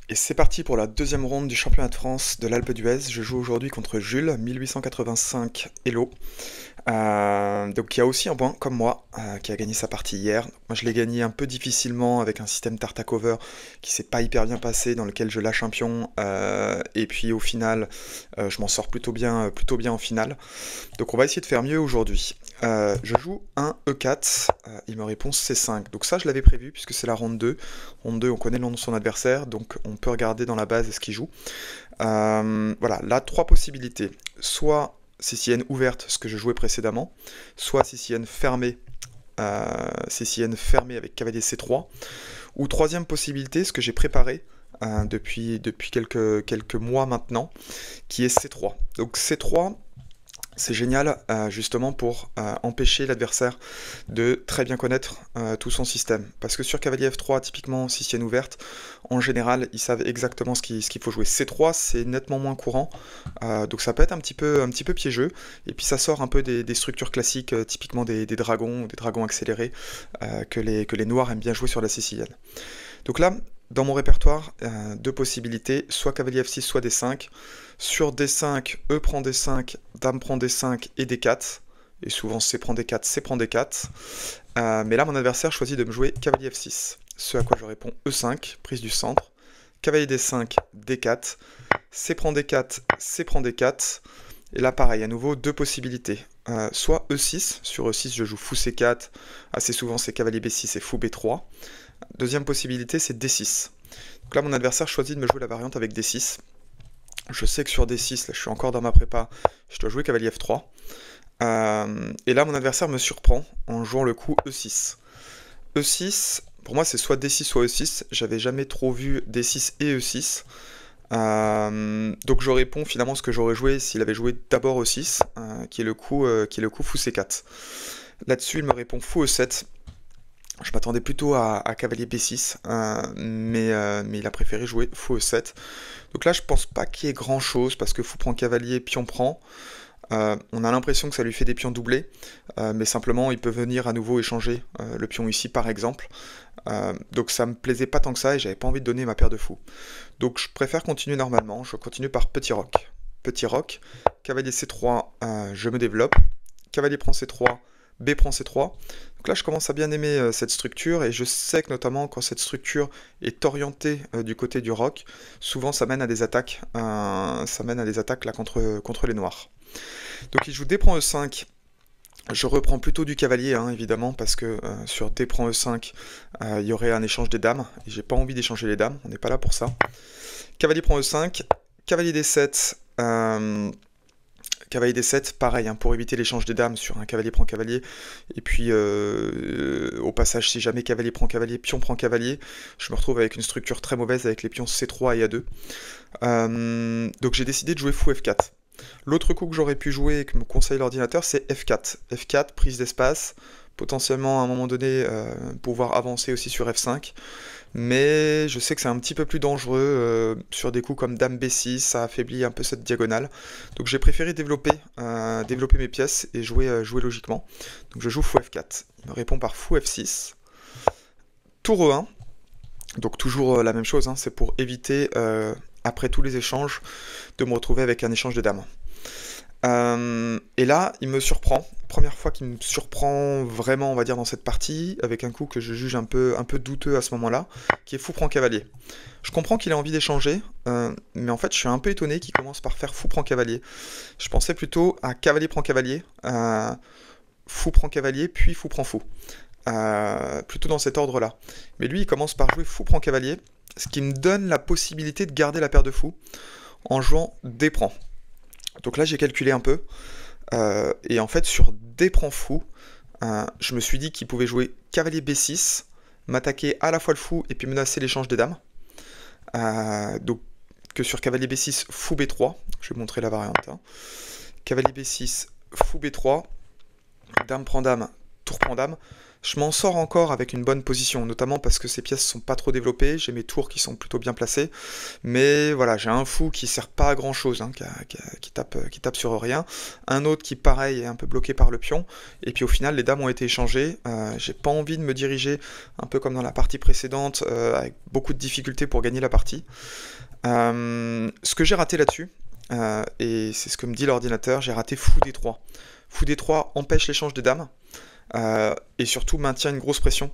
Et c'est parti pour la deuxième ronde du championnat de France de l'Alpe d'Huez. Je joue aujourd'hui contre Jules, 1885 Hello. Donc qui a aussi un point comme moi, qui a gagné sa partie hier. Moi je l'ai gagné un peu difficilement avec un système Tarta Cover qui s'est pas hyper bien passé, dans lequel je lâche un pion, et puis au final je m'en sors plutôt bien en finale. Donc on va essayer de faire mieux aujourd'hui. Je joue un E4, il me répond C5. Donc ça je l'avais prévu puisque c'est la ronde 2. Ronde 2 on connaît le nom de son adversaire, donc on peut regarder dans la base ce qu'il joue. Voilà, là trois possibilités. Soit CCN ouverte, ce que je jouais précédemment, soit CCN fermée avec cavalier C3, ou troisième possibilité, ce que j'ai préparé depuis quelques mois maintenant, qui est C3. Donc C3, c'est génial justement pour empêcher l'adversaire de très bien connaître tout son système. Parce que sur cavalier F3, typiquement si c'est une ouverte, en général ils savent exactement ce qu'il faut jouer. C3 c'est nettement moins courant, donc ça peut être un petit peu piégeux. Et puis ça sort un peu des structures classiques, typiquement des dragons ou des dragons accélérés que les noirs aiment bien jouer sur la sicilienne. Donc là, dans mon répertoire, deux possibilités, soit cavalier F6, soit D5. Sur D5, E prend D5, Dame prend D5 et D4. Et souvent C prend D4, C prend D4. Mais là, mon adversaire choisit de me jouer cavalier F6. Ce à quoi je réponds E5, prise du centre. Cavalier D5, D4. C prend D4, C prend D4. Et là, pareil, à nouveau, deux possibilités. Soit E6, sur E6, je joue fou C4. Assez souvent, c'est cavalier B6 et fou B3. Deuxième possibilité, c'est D6. Donc là, mon adversaire choisit de me jouer la variante avec D6. Je sais que sur D6, là, je suis encore dans ma prépa, je dois jouer cavalier F3. Et là, mon adversaire me surprend en jouant le coup E6. E6, pour moi, c'est soit D6, soit E6. J'avais jamais trop vu D6 et E6. Donc je réponds finalement ce que j'aurais joué s'il avait joué d'abord E6, qui est le coup fou C4. Là-dessus, il me répond fou E7. Je m'attendais plutôt à cavalier B6, mais il a préféré jouer fou E7. Donc là, je pense pas qu'il y ait grand chose, parce que fou prend cavalier, pion prend. On a l'impression que ça lui fait des pions doublés, mais simplement il peut venir à nouveau échanger le pion ici par exemple. Donc ça me plaisait pas tant que ça et j'avais pas envie de donner ma paire de fous. Donc je préfère continuer normalement, je continue par petit roc. Petit roc, cavalier C3, je me développe. Cavalier prend C3, B prend C3. Donc là, je commence à bien aimer cette structure, et je sais que notamment quand cette structure est orientée du côté du roc, souvent ça mène à des attaques, là contre les noirs. Donc il joue D prend E5. Je reprends plutôt du cavalier, hein, évidemment, parce que sur D prend E5, il y aurait un échange des dames, et j'ai pas envie d'échanger les dames, on n'est pas là pour ça. Cavalier prend E5, cavalier D7. Cavalier D7, pareil, hein, pour éviter l'échange des dames sur un cavalier prend cavalier. Et puis, au passage, si jamais cavalier prend cavalier, pion prend cavalier, je me retrouve avec une structure très mauvaise avec les pions C3 et A2. Donc j'ai décidé de jouer fou F4. L'autre coup que j'aurais pu jouer et que me conseille l'ordinateur, c'est F4. F4, prise d'espace, potentiellement à un moment donné pouvoir avancer aussi sur F5. Mais je sais que c'est un petit peu plus dangereux sur des coups comme Dame B6, ça affaiblit un peu cette diagonale. Donc j'ai préféré développer mes pièces et jouer logiquement. Donc je joue fou F4. Il me répond par fou F6. Tour E1. Donc toujours la même chose, hein, c'est pour éviter, après tous les échanges, de me retrouver avec un échange de dames. Et là, il me surprend. Première fois qu'il me surprend vraiment, on va dire, dans cette partie, avec un coup que je juge un peu douteux à ce moment-là, qui est fou prend cavalier. Je comprends qu'il ait envie d'échanger, mais en fait, je suis un peu étonné qu'il commence par faire fou prend cavalier. Je pensais plutôt à cavalier prend cavalier, fou prend cavalier, puis fou prend fou. Plutôt dans cet ordre-là. Mais lui, il commence par jouer fou prend cavalier, ce qui me donne la possibilité de garder la paire de fous en jouant D prend. Donc là, j'ai calculé un peu. Et en fait, sur D prend fou, je me suis dit qu'il pouvait jouer cavalier B6, m'attaquer à la fois le fou et puis menacer l'échange des dames. Donc que sur cavalier B6, fou B3, je vais montrer la variante. Hein. Cavalier B6, fou B3, dame prend dame, tour prend dame. Je m'en sors encore avec une bonne position, notamment parce que ces pièces sont pas trop développées, j'ai mes tours qui sont plutôt bien placés, mais voilà, j'ai un fou qui sert pas à grand chose, hein, qui tape sur rien, un autre qui pareil est un peu bloqué par le pion, et puis au final les dames ont été échangées, j'ai pas envie de me diriger, un peu comme dans la partie précédente, avec beaucoup de difficultés pour gagner la partie. Ce que j'ai raté là-dessus, et c'est ce que me dit l'ordinateur, j'ai raté fou D3. Fou D3 empêche l'échange des dames, et surtout maintient une grosse pression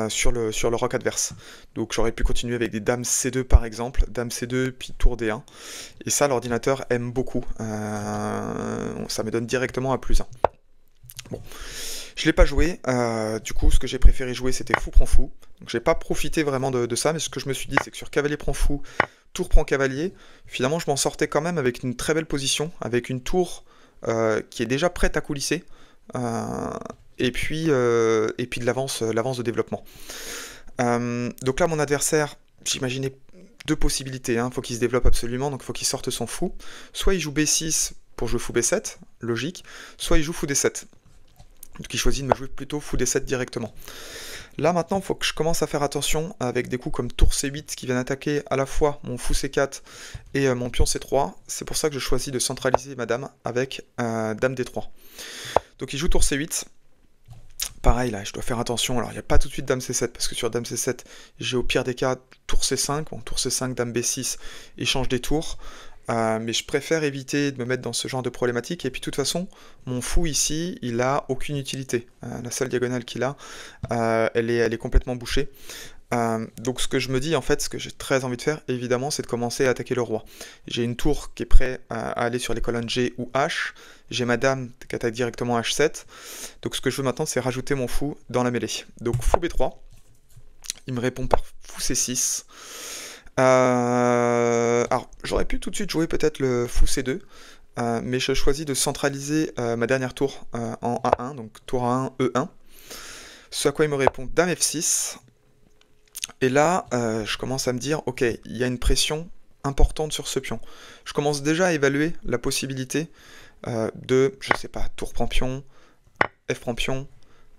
sur le roc adverse. Donc j'aurais pu continuer avec des dames C2 par exemple, dame C2 puis tour D1. Et ça l'ordinateur aime beaucoup. Ça me donne directement à +1. Bon. Je l'ai pas joué, du coup ce que j'ai préféré jouer c'était fou prend fou. Donc j'ai pas profité vraiment de ça, mais ce que je me suis dit c'est que sur cavalier prend fou, tour prend cavalier, finalement je m'en sortais quand même avec une très belle position, avec une tour qui est déjà prête à coulisser. Et puis de l'avance de développement. Donc là, mon adversaire, j'imaginais deux possibilités. Hein. Faut qu'il se développe absolument, donc il faut qu'il sorte son fou. Soit il joue B6 pour jouer fou B7, logique, soit il joue fou D7. Donc il choisit de me jouer plutôt fou D7 directement. Là maintenant, il faut que je commence à faire attention avec des coups comme tour C8 qui viennent attaquer à la fois mon fou C4 et mon pion C3. C'est pour ça que je choisis de centraliser ma dame avec dame D3. Donc il joue tour C8. Pareil là, je dois faire attention, alors il n'y a pas tout de suite dame C7, parce que sur dame C7, j'ai au pire des cas tour C5, bon tour C5, dame B6, échange des tours, mais je préfère éviter de me mettre dans ce genre de problématique, et puis de toute façon, mon fou ici, il a aucune utilité, la seule diagonale qu'il a, elle est complètement bouchée. Donc ce que je me dis en fait, ce que j'ai très envie de faire évidemment, c'est de commencer à attaquer le roi. J'ai une tour qui est prête à aller sur les colonnes G ou H, j'ai ma dame qui attaque directement H7, donc ce que je veux maintenant c'est rajouter mon fou dans la mêlée. Donc fou B3, il me répond par fou C6. Alors j'aurais pu tout de suite jouer peut-être le fou C2, mais je choisis de centraliser ma dernière tour en A1, donc tour A1, E1. Ce à quoi il me répond dame F6. Et là, je commence à me dire, ok, il y a une pression importante sur ce pion. Je commence déjà à évaluer la possibilité de, je sais pas, tour prend pion, F prend pion,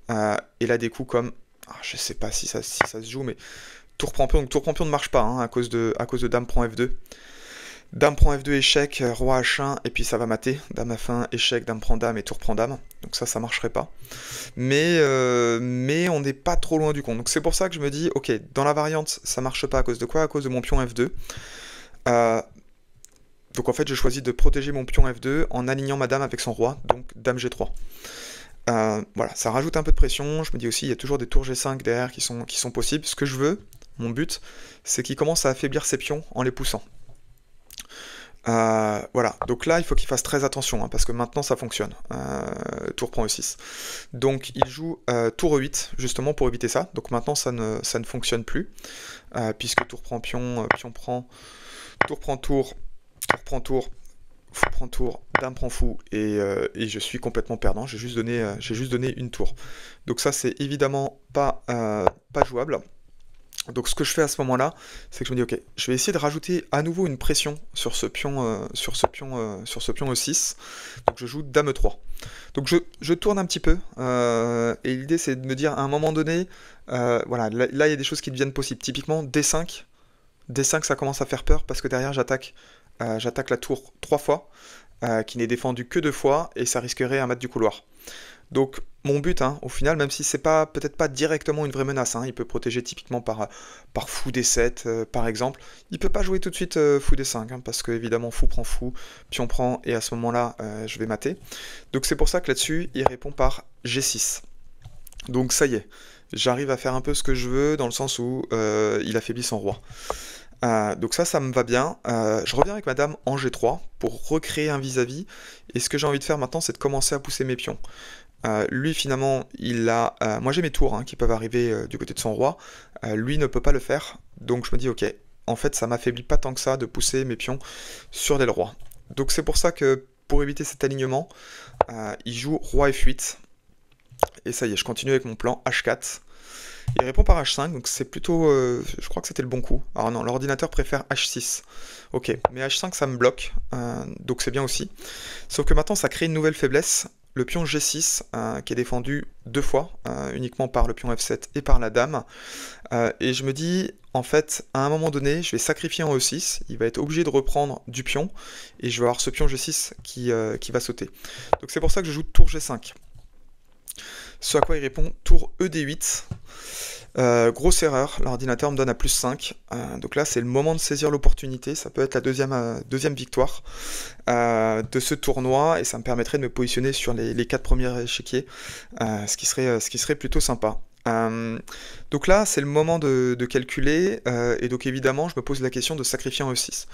et là des coups comme, je sais pas si ça se joue, mais tour prend pion, donc tour prend pion ne marche pas, hein, à cause de dame prend F2. Dame prend F2, échec, roi H1, et puis ça va mater. Dame F1, échec, dame prend dame, et tour prend dame. Donc ça marcherait pas. Mais on n'est pas trop loin du compte. Donc c'est pour ça que je me dis, ok, dans la variante, ça marche pas à cause de quoi? À cause de mon pion F2. Donc en fait, je choisis de protéger mon pion F2 en alignant ma dame avec son roi, donc dame G3. Voilà, ça rajoute un peu de pression. Je me dis aussi, il y a toujours des tours G5 derrière qui sont possibles. Ce que je veux, mon but, c'est qu'il commence à affaiblir ses pions en les poussant. Voilà, donc là il faut qu'il fasse très attention, hein, parce que maintenant ça fonctionne. Tour prend E6. Donc il joue tour E8, justement pour éviter ça. Donc maintenant ça ne fonctionne plus, puisque tour prend pion, pion prend, tour prend tour, tour prend tour, fou prend tour, dame prend fou, et je suis complètement perdant, j'ai juste donné une tour. Donc ça c'est évidemment pas jouable. Donc ce que je fais à ce moment-là, c'est que je me dis ok, je vais essayer de rajouter à nouveau une pression sur ce pion, E6. Donc je joue dame E3. Donc je tourne un petit peu, et l'idée c'est de me dire à un moment donné, voilà, là il y a des choses qui deviennent possibles. Typiquement D5, ça commence à faire peur parce que derrière j'attaque la tour 3 fois, qui n'est défendue que 2 fois, et ça risquerait un mat du couloir. Donc mon but, hein, au final, même si c'est peut-être pas directement une vraie menace, hein, il peut protéger typiquement par fou D7 par exemple, il peut pas jouer tout de suite fou D5, hein, parce que évidemment fou prend fou, pion prend, et à ce moment-là je vais mater. Donc c'est pour ça que là-dessus il répond par G6. Donc ça y est, j'arrive à faire un peu ce que je veux, dans le sens où il affaiblit son roi. Donc ça me va bien. Je reviens avec ma dame en G3 pour recréer un vis-à-vis, et ce que j'ai envie de faire maintenant c'est de commencer à pousser mes pions. Lui finalement il a, moi j'ai mes tours, hein, qui peuvent arriver du côté de son roi, lui ne peut pas le faire, donc je me dis ok, en fait ça m'affaiblit pas tant que ça de pousser mes pions sur l'aile roi. Donc c'est pour ça que pour éviter cet alignement, il joue roi F8, et ça y est, je continue avec mon plan H4. Il répond par H5, donc c'est plutôt, je crois que c'était le bon coup. Alors non, l'ordinateur préfère H6. Ok, mais H5 ça me bloque, donc c'est bien aussi. Sauf que maintenant ça crée une nouvelle faiblesse. le pion G6 qui est défendu 2 fois, uniquement par le pion F7 et par la dame. Et je me dis, en fait, à un moment donné, je vais sacrifier en E6, il va être obligé de reprendre du pion, et je vais avoir ce pion G6 qui va sauter. Donc c'est pour ça que je joue tour G5. Ce à quoi il répond tour ED8. Grosse erreur, l'ordinateur me donne à plus 5. Donc là, c'est le moment de saisir l'opportunité. Ça peut être la deuxième victoire de ce tournoi, et ça me permettrait de me positionner sur les 4 premiers échiquiers, ce qui serait plutôt sympa. Donc là, c'est le moment de calculer, et donc évidemment, je me pose la question de sacrifier en E6.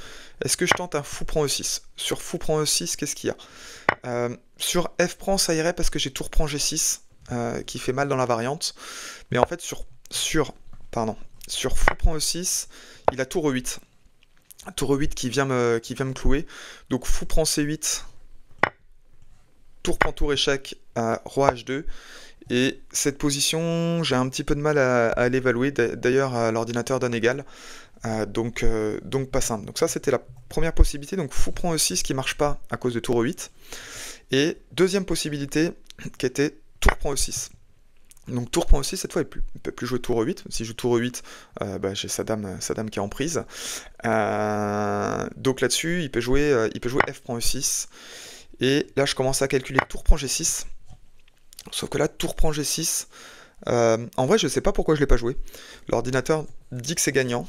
Est-ce que je tente un fou prend E6? Sur fou prend E6, qu'est-ce qu'il y a? Sur F prend, ça irait parce que j'ai tour prend G6, qui fait mal dans la variante. Mais en fait, sur fou prend E6, il a tour E8. Tour E8 qui vient me clouer. Donc fou prend C8, tour prend tour échec, roi H2. Et cette position, j'ai un petit peu de mal à l'évaluer. D'ailleurs, l'ordinateur donne égal. Donc pas simple. Donc ça, c'était la première possibilité. Donc fou prend E6 qui marche pas à cause de tour E8. Et deuxième possibilité qui était tour prend E6. Donc tour prend E6, cette fois il ne peut plus jouer tour E8. Si je joue tour E8, j'ai sa dame qui est en prise. Donc là-dessus, il peut jouer F prend E6. Et là, je commence à calculer tour prend G6. Sauf que là, tour prend G6. En vrai, je sais pas pourquoi je l'ai pas joué. L'ordinateur dit que c'est gagnant.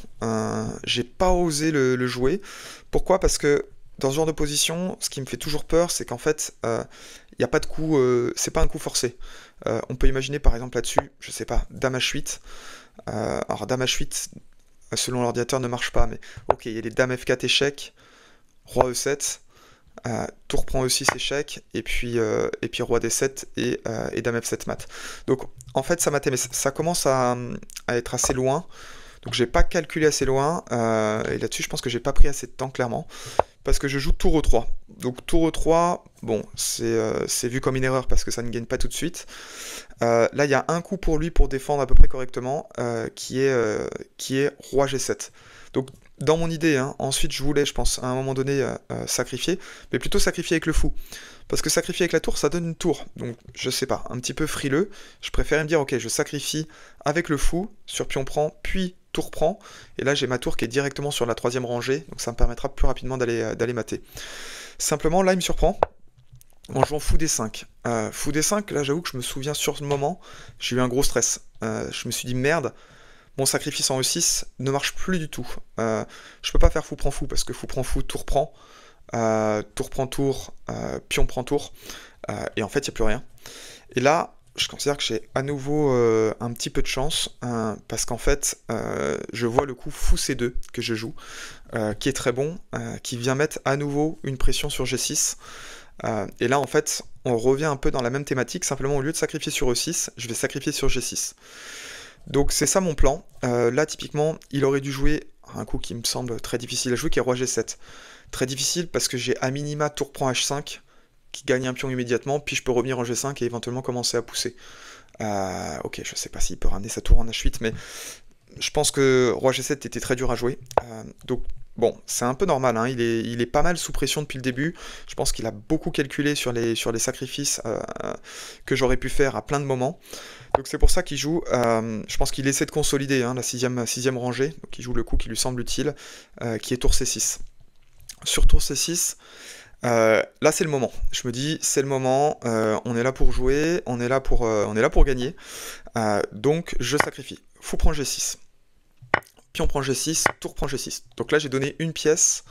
J'ai pas osé le jouer. Pourquoi? Parce que dans ce genre de position, ce qui me fait toujours peur, c'est qu'en fait, il n'y a pas de coup, c'est pas un coup forcé. On peut imaginer par exemple là-dessus, je sais pas, dame H8. Alors dame H8, selon l'ordinateur, ne marche pas, mais ok, il y a les dames F4 échec, roi E7. Tour prend E6 échec, et puis roi D7 et dame F7 mat. Donc en fait ça matait, mais ça commence à être assez loin, donc j'ai pas calculé assez loin, et là-dessus je pense que j'ai pas pris assez de temps clairement, parce que je joue tour E3. Donc tour E3, bon, c'est vu comme une erreur parce que ça ne gagne pas tout de suite. Là il y a un coup pour lui pour défendre à peu près correctement, qui est roi G7. Donc dans mon idée, hein, ensuite je voulais, je pense, à un moment donné, sacrifier, mais plutôt sacrifier avec le fou. Parce que sacrifier avec la tour, ça donne une tour. Donc, je sais pas, un petit peu frileux. Je préférais me dire, ok, je sacrifie avec le fou, sur pion prend, puis tour prend. Et là, j'ai ma tour qui est directement sur la 3e rangée, donc ça me permettra plus rapidement d'aller mater. Simplement, là, il me surprend en jouant fou D5. Fou D5, là, j'avoue que je me souviens sur ce moment, j'ai eu un gros stress. Je me suis dit, merde, mon sacrifice en E6 ne marche plus du tout. Je peux pas faire fou prend fou, parce que fou prend fou, tour prend, pion prend tour, et en fait il n'y a plus rien. Et là, je considère que j'ai à nouveau un petit peu de chance, parce qu'en fait, je vois le coup fou C2 que je joue, qui est très bon, qui vient mettre à nouveau une pression sur G6. Et là, en fait, on revient un peu dans la même thématique, simplement au lieu de sacrifier sur E6, je vais sacrifier sur G6. Donc c'est ça mon plan. Là typiquement il aurait dû jouer un coup qui me semble très difficile à jouer, qui est roi G7. Très difficile parce que j'ai à minima tour prend H5 qui gagne un pion immédiatement, puis je peux revenir en G5 et éventuellement commencer à pousser. Ok, je sais pas s'il peut ramener sa tour en H8, mais je pense que roi G7 était très dur à jouer. Donc bon, c'est un peu normal, hein. Il est pas mal sous pression depuis le début. Je pense qu'il a beaucoup calculé sur les sacrifices que j'aurais pu faire à plein de moments. Donc c'est pour ça qu'il joue, je pense qu'il essaie de consolider, hein, la sixième rangée, donc il joue le coup qui lui semble utile, qui est tour C6. Sur tour C6, là c'est le moment, je me dis c'est le moment, on est là pour jouer, on est là pour gagner, donc je sacrifie. Fou prend G6, pion prend G6, tour prend G6. Donc là j'ai donné une pièce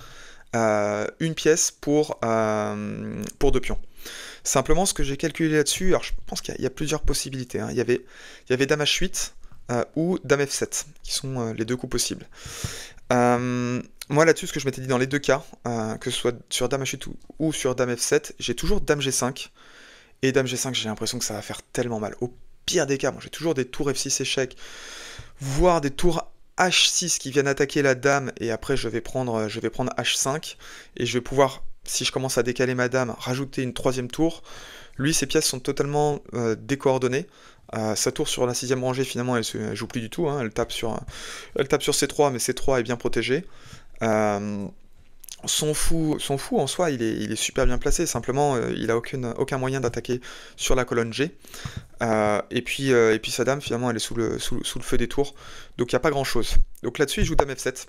pour 2 pions. Simplement, ce que j'ai calculé là-dessus, alors je pense qu'il y a plusieurs possibilités, hein. Il y avait dame H8 ou dame F7, qui sont les 2 coups possibles. Moi là-dessus, ce que je m'étais dit dans les 2 cas, que ce soit sur dame H8 ou sur dame F7, j'ai toujours dame G5. Et dame G5, j'ai l'impression que ça va faire tellement mal. Au pire des cas, moi j'ai toujours des tours F6 échecs, voire des tours H6 qui viennent attaquer la dame, et après je vais prendre H5, et je vais pouvoir, si je commence à décaler ma dame, rajouter une 3e tour. Lui, ses pièces sont totalement décoordonnées. Sa tour sur la 6e rangée, finalement, elle joue plus du tout, hein. Elle tape sur C3, mais C3 est bien protégé. son fou en soi, il est super bien placé. Simplement, il a aucun moyen d'attaquer sur la colonne G. Et puis sa dame, finalement, elle est sous le feu des tours. Donc il n'y a pas grand-chose. Donc là-dessus, il joue dame F7.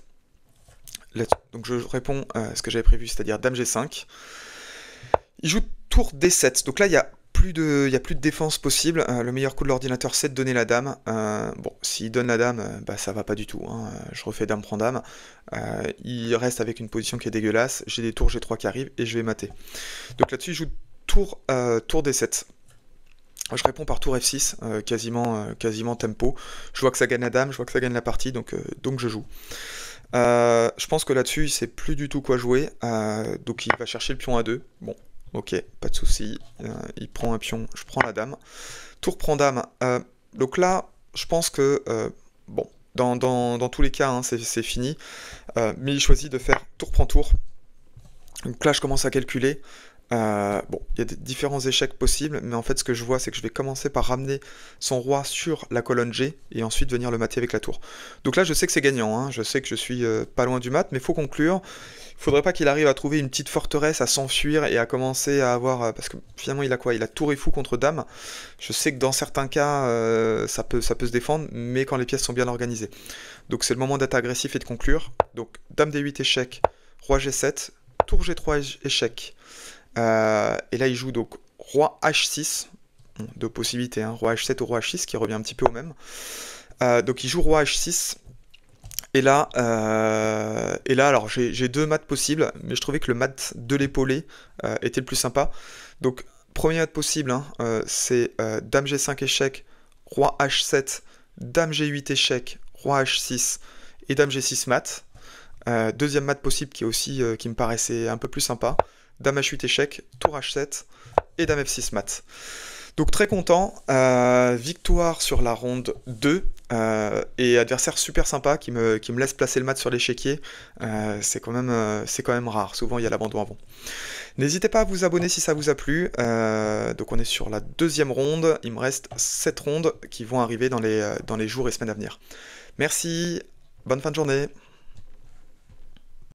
Donc je réponds à ce que j'avais prévu, c'est-à-dire dame G5. Il joue tour D7. Donc là, il y a plus de défense possible. Le meilleur coup de l'ordinateur, c'est de donner la dame. Bon, s'il donne la dame, bah, ça va pas du tout, hein. Je refais dame prend dame. Il reste avec une position qui est dégueulasse. J'ai des tours G3 qui arrivent et je vais mater. Donc là-dessus, il joue tour D7. Je réponds par tour F6, quasiment tempo. Je vois que ça gagne la dame, je vois que ça gagne la partie, donc je joue. Je pense que là-dessus, il sait plus du tout quoi jouer, donc il va chercher le pion A2. Bon, ok, pas de souci. Il prend un pion, je prends la dame. Tour prend dame. Donc là, je pense que, bon, dans tous les cas, hein, c'est fini. Mais il choisit de faire tour prend tour. Donc là, je commence à calculer. Bon, il y a différents échecs possibles, mais en fait, ce que je vois, c'est que je vais commencer par ramener son roi sur la colonne G et ensuite venir le mater avec la tour. Donc là, je sais que c'est gagnant, hein. Je sais que je suis pas loin du mat, mais il faut conclure. Il faudrait pas qu'il arrive à trouver une petite forteresse, à s'enfuir et à commencer à avoir. Parce que finalement, il a quoi? Il a tour et fou contre dame. Je sais que dans certains cas, ça peut se défendre, mais quand les pièces sont bien organisées. Donc c'est le moment d'être agressif et de conclure. Donc dame D8 échec, roi G7, tour G3 échec. Et là, il joue donc roi H6, bon, deux possibilités, hein, roi H7 ou roi H6, qui revient un petit peu au même. Donc il joue roi H6. Et là, alors j'ai deux maths possibles, mais je trouvais que le mat de l'épaulé était le plus sympa. Donc premier mat possible, hein, c'est dame G5 échec, roi H7, dame G8 échec, roi H6 et dame G6 mat. Deuxième mat possible qui est aussi qui me paraissait un peu plus sympa. Dame H8 échec, tour H7 et dame F6 mat. Donc très content, victoire sur la ronde 2 et adversaire super sympa qui me laisse placer le mat sur l'échiquier. C'est quand même rare, souvent il y a l'abandon avant. N'hésitez pas à vous abonner si ça vous a plu. Donc on est sur la deuxième ronde, il me reste 7 rondes qui vont arriver dans les jours et semaines à venir. Merci, bonne fin de journée.